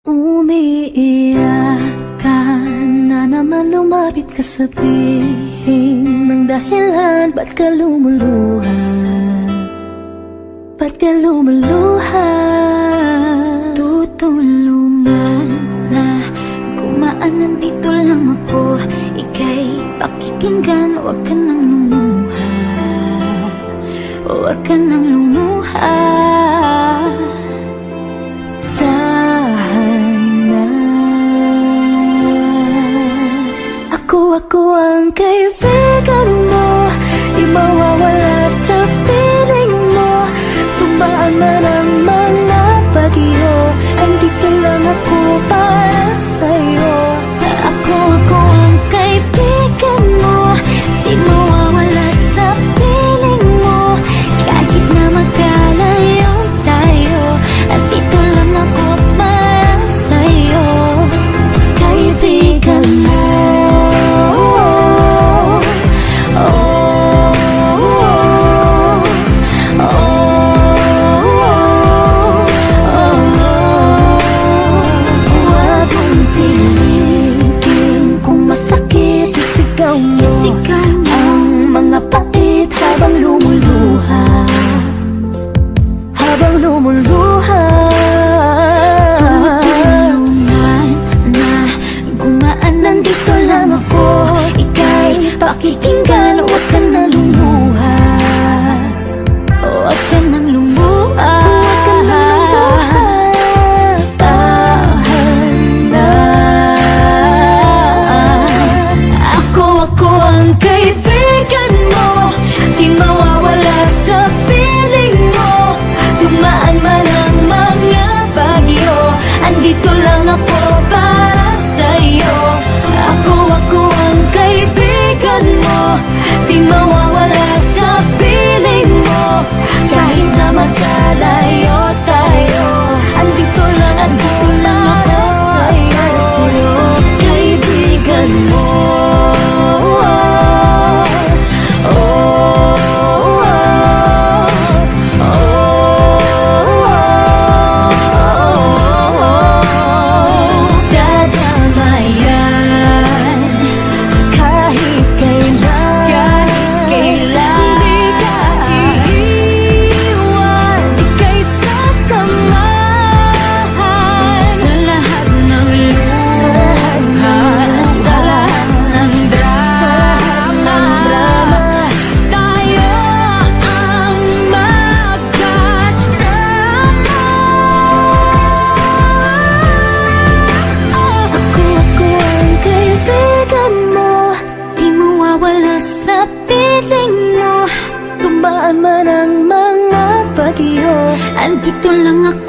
Umiiyak ka na naman, lumapit ka, sabihin ng dahilan. Ba't ka lumuluha? Ba't ka lumuluha? Tutulungan na gumaan, nandito lang ako. Ika'y pakikinggan, huwag ka nang lumuha. Huwag ka nang lumuha. Ako ang kaibigan mo, di mawawala sa piling mo. Tumaan man ang mga bagyo, andito lang ako para sa'yo. Ako ang kaibigan mo, di mawawala sa piling mo. Kahit na magkalayo tayo, andito lang ako para sa'yo. Kaibigan mo. Ang mga pait habang lumuluha, habang lumuluha. Tulungan na gumaan, nandito lang ako. Ika'y pakikinggan, huwag ka nang lumuha. Huwag ka nang lumuha. Ako ang kaibigan mo, di mawawala sa piling mo. Dumaan man ang mga bagyo, andito lang ako para sa'yo. Ako ang kaibigan mo, di mawawala sa piling mo. Kahit na magkalayo tayo, andito lang ako para sa'yo. Kaibigan mo. Sa piling mo, tumaan man ang mga bagyo, andito lang ako